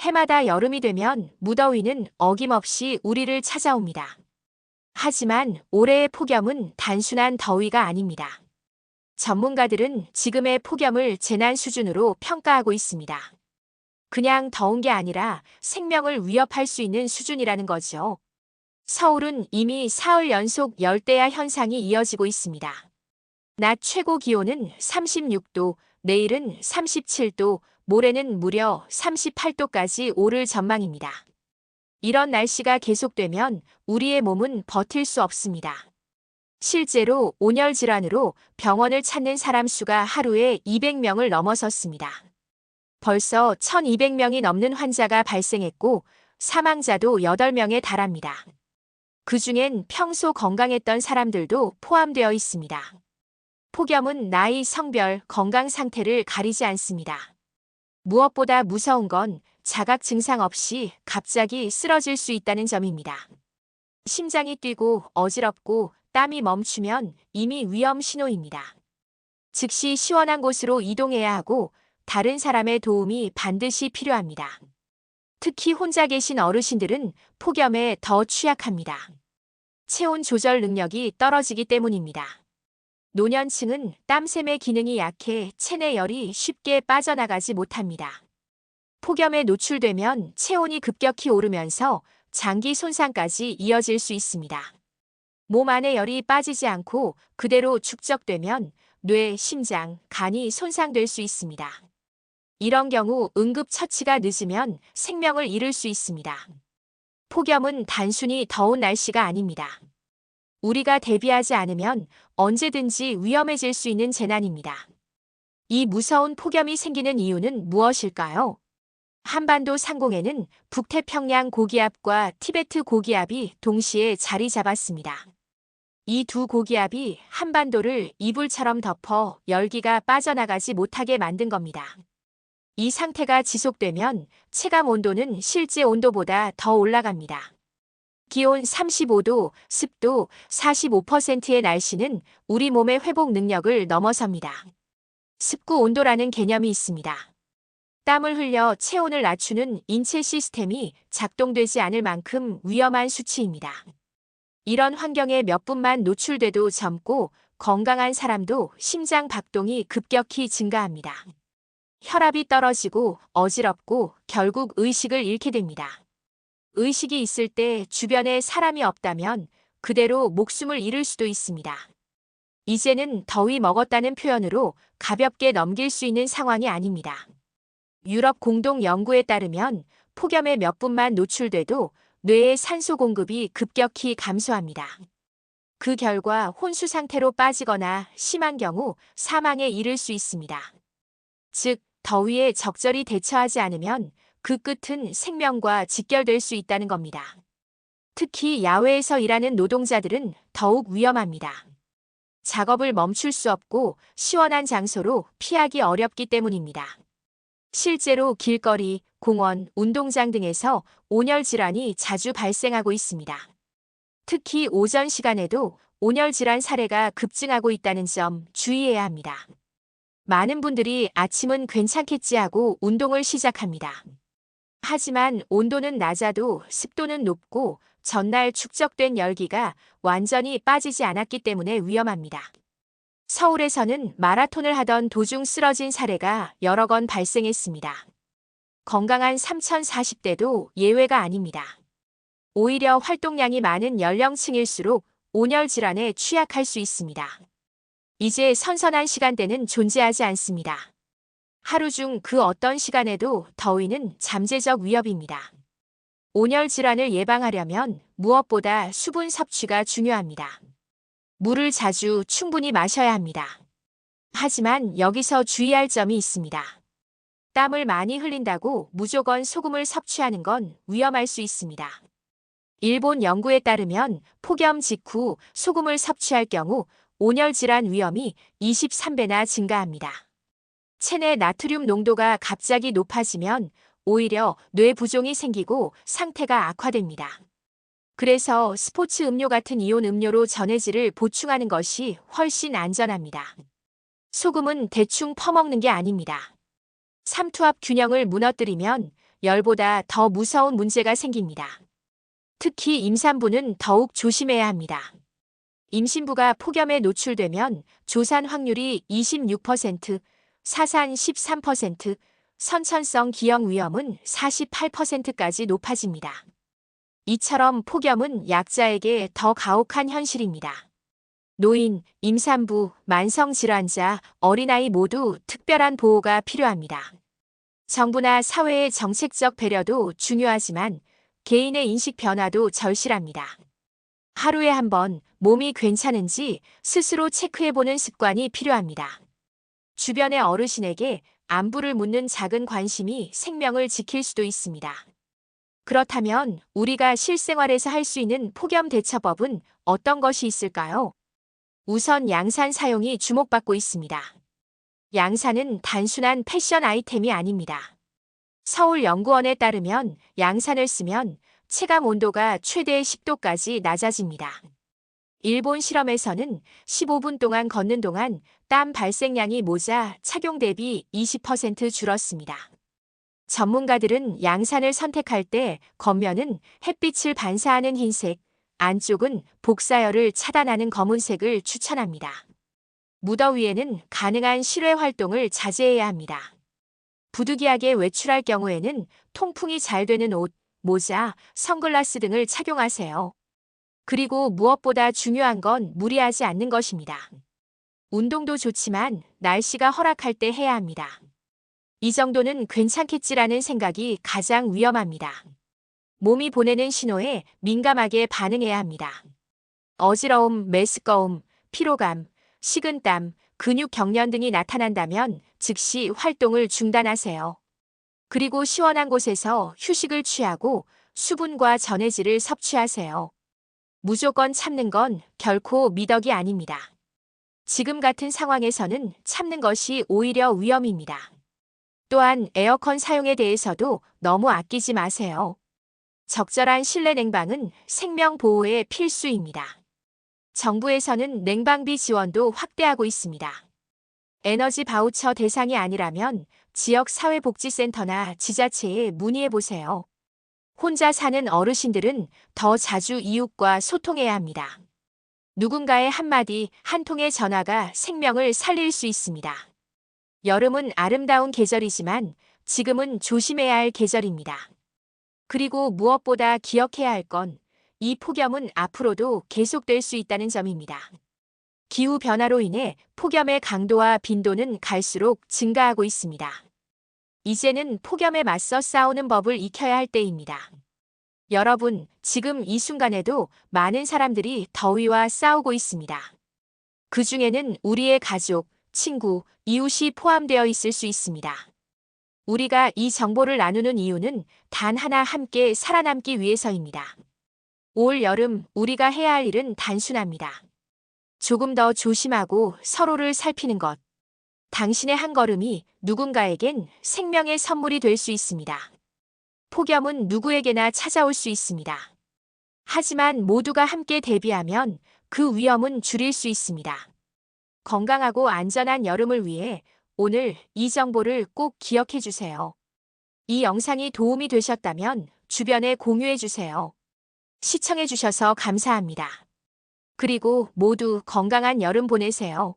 해마다 여름이 되면 무더위는 어김없이 우리를 찾아옵니다. 하지만 올해의 폭염은 단순한 더위가 아닙니다. 전문가들은 지금의 폭염을 재난 수준으로 평가하고 있습니다. 그냥 더운 게 아니라 생명을 위협할 수 있는 수준이라는 거죠. 서울은 이미 사흘 연속 열대야 현상이 이어지고 있습니다. 낮 최고 기온은 36도, 내일은 37도, 모레는 무려 38도까지 오를 전망입니다. 이런 날씨가 계속되면 우리의 몸은 버틸 수 없습니다. 실제로 온열 질환으로 병원을 찾는 사람 수가 하루에 200명을 넘어섰습니다. 벌써 1,200명이 넘는 환자가 발생했고 사망자도 8명에 달합니다. 그중엔 평소 건강했던 사람들도 포함되어 있습니다. 폭염은 나이, 성별, 건강 상태를 가리지 않습니다. 무엇보다 무서운 건 자각 증상 없이 갑자기 쓰러질 수 있다는 점입니다. 심장이 뛰고 어지럽고 땀이 멈추면 이미 위험 신호입니다. 즉시 시원한 곳으로 이동해야 하고 다른 사람의 도움이 반드시 필요합니다. 특히 혼자 계신 어르신들은 폭염에 더 취약합니다. 체온 조절 능력이 떨어지기 때문입니다. 노년층은 땀샘의 기능이 약해 체내 열이 쉽게 빠져나가지 못합니다. 폭염에 노출되면 체온이 급격히 오르면서 장기 손상까지 이어질 수 있습니다. 몸 안에 열이 빠지지 않고 그대로 축적되면 뇌, 심장, 간이 손상될 수 있습니다. 이런 경우 응급처치가 늦으면 생명을 잃을 수 있습니다. 폭염은 단순히 더운 날씨가 아닙니다. 우리가 대비하지 않으면 언제든지 위험해질 수 있는 재난입니다. 이 무서운 폭염이 생기는 이유는 무엇일까요? 한반도 상공에는 북태평양 고기압과 티베트 고기압이 동시에 자리 잡았습니다. 이 두 고기압이 한반도를 이불처럼 덮어 열기가 빠져나가지 못하게 만든 겁니다. 이 상태가 지속되면 체감 온도는 실제 온도보다 더 올라갑니다. 기온 35도, 습도 45%의 날씨는 우리 몸의 회복 능력을 넘어섭니다. 습구 온도라는 개념이 있습니다. 땀을 흘려 체온을 낮추는 인체 시스템이 작동되지 않을 만큼 위험한 수치입니다. 이런 환경에 몇 분만 노출돼도 젊고 건강한 사람도 심장 박동이 급격히 증가합니다. 혈압이 떨어지고 어지럽고 결국 의식을 잃게 됩니다. 의식이 있을 때 주변에 사람이 없다면 그대로 목숨을 잃을 수도 있습니다. 이제는 더위 먹었다는 표현으로 가볍게 넘길 수 있는 상황이 아닙니다. 유럽 공동 연구에 따르면 폭염에 몇 분만 노출돼도 뇌의 산소 공급이 급격히 감소합니다. 그 결과 혼수 상태로 빠지거나 심한 경우 사망에 이를 수 있습니다. 즉, 더위에 적절히 대처하지 않으면 그 끝은 생명과 직결될 수 있다는 겁니다. 특히 야외에서 일하는 노동자들은 더욱 위험합니다. 작업을 멈출 수 없고 시원한 장소로 피하기 어렵기 때문입니다. 실제로 길거리, 공원, 운동장 등에서 온열 질환이 자주 발생하고 있습니다. 특히 오전 시간에도 온열 질환 사례가 급증하고 있다는 점 주의해야 합니다. 많은 분들이 아침은 괜찮겠지 하고 운동을 시작합니다. 하지만 온도는 낮아도 습도는 높고 전날 축적된 열기가 완전히 빠지지 않았기 때문에 위험합니다. 서울에서는 마라톤을 하던 도중 쓰러진 사례가 여러 건 발생했습니다. 건강한 3040대도 예외가 아닙니다. 오히려 활동량이 많은 연령층일수록 온열 질환에 취약할 수 있습니다. 이제 선선한 시간대는 존재하지 않습니다. 하루 중 그 어떤 시간에도 더위는 잠재적 위협입니다. 온열 질환을 예방하려면 무엇보다 수분 섭취가 중요합니다. 물을 자주 충분히 마셔야 합니다. 하지만 여기서 주의할 점이 있습니다. 땀을 많이 흘린다고 무조건 소금을 섭취하는 건 위험할 수 있습니다. 일본 연구에 따르면 폭염 직후 소금을 섭취할 경우 온열 질환 위험이 23배나 증가합니다. 체내 나트륨 농도가 갑자기 높아지면 오히려 뇌 부종이 생기고 상태가 악화됩니다. 그래서 스포츠 음료 같은 이온 음료로 전해질을 보충하는 것이 훨씬 안전합니다. 소금은 대충 퍼먹는 게 아닙니다. 삼투압 균형을 무너뜨리면 열보다 더 무서운 문제가 생깁니다. 특히 임산부는 더욱 조심해야 합니다. 임신부가 폭염에 노출되면 조산 확률이 26%, 사산 13%, 선천성 기형 위험은 48%까지 높아집니다. 이처럼 폭염은 약자에게 더 가혹한 현실입니다. 노인, 임산부, 만성질환자, 어린아이 모두 특별한 보호가 필요합니다. 정부나 사회의 정책적 배려도 중요하지만 개인의 인식 변화도 절실합니다. 하루에 한 번 몸이 괜찮은지 스스로 체크해보는 습관이 필요합니다. 주변의 어르신에게 안부를 묻는 작은 관심이 생명을 지킬 수도 있습니다. 그렇다면 우리가 실생활에서 할 수 있는 폭염 대처법은 어떤 것이 있을까요? 우선 양산 사용이 주목받고 있습니다. 양산은 단순한 패션 아이템이 아닙니다. 서울연구원에 따르면 양산을 쓰면 체감 온도가 최대 10도까지 낮아집니다. 일본 실험에서는 15분 동안 걷는 동안 땀 발생량이 모자 착용 대비 20% 줄었습니다. 전문가들은 양산을 선택할 때 겉면은 햇빛을 반사하는 흰색, 안쪽은 복사열을 차단하는 검은색을 추천합니다. 무더위에는 가능한 실외 활동을 자제해야 합니다. 부득이하게 외출할 경우에는 통풍이 잘 되는 옷, 모자, 선글라스 등을 착용하세요. 그리고 무엇보다 중요한 건 무리하지 않는 것입니다. 운동도 좋지만 날씨가 허락할 때 해야 합니다. 이 정도는 괜찮겠지라는 생각이 가장 위험합니다. 몸이 보내는 신호에 민감하게 반응해야 합니다. 어지러움, 메스꺼움, 피로감, 식은땀, 근육 경련 등이 나타난다면 즉시 활동을 중단하세요. 그리고 시원한 곳에서 휴식을 취하고 수분과 전해질을 섭취하세요. 무조건 참는 건 결코 미덕이 아닙니다. 지금 같은 상황에서는 참는 것이 오히려 위험입니다. 또한 에어컨 사용에 대해서도 너무 아끼지 마세요. 적절한 실내 냉방은 생명 보호에 필수입니다. 정부에서는 냉방비 지원도 확대하고 있습니다. 에너지 바우처 대상이 아니라면 지역 사회복지센터나 지자체에 문의해보세요. 혼자 사는 어르신들은 더 자주 이웃과 소통해야 합니다. 누군가의 한마디, 한 통의 전화가 생명을 살릴 수 있습니다. 여름은 아름다운 계절이지만 지금은 조심해야 할 계절입니다. 그리고 무엇보다 기억해야 할 건 이 폭염은 앞으로도 계속될 수 있다는 점입니다. 기후변화로 인해 폭염의 강도와 빈도는 갈수록 증가하고 있습니다. 이제는 폭염에 맞서 싸우는 법을 익혀야 할 때입니다. 여러분, 지금 이 순간에도 많은 사람들이 더위와 싸우고 있습니다. 그 중에는 우리의 가족, 친구, 이웃이 포함되어 있을 수 있습니다. 우리가 이 정보를 나누는 이유는 단 하나 함께 살아남기 위해서입니다. 올 여름 우리가 해야 할 일은 단순합니다. 조금 더 조심하고 서로를 살피는 것. 당신의 한 걸음이 누군가에겐 생명의 선물이 될 수 있습니다. 폭염은 누구에게나 찾아올 수 있습니다. 하지만 모두가 함께 대비하면 그 위험은 줄일 수 있습니다. 건강하고 안전한 여름을 위해 오늘 이 정보를 꼭 기억해 주세요. 이 영상이 도움이 되셨다면 주변에 공유해 주세요. 시청해 주셔서 감사합니다. 그리고 모두 건강한 여름 보내세요.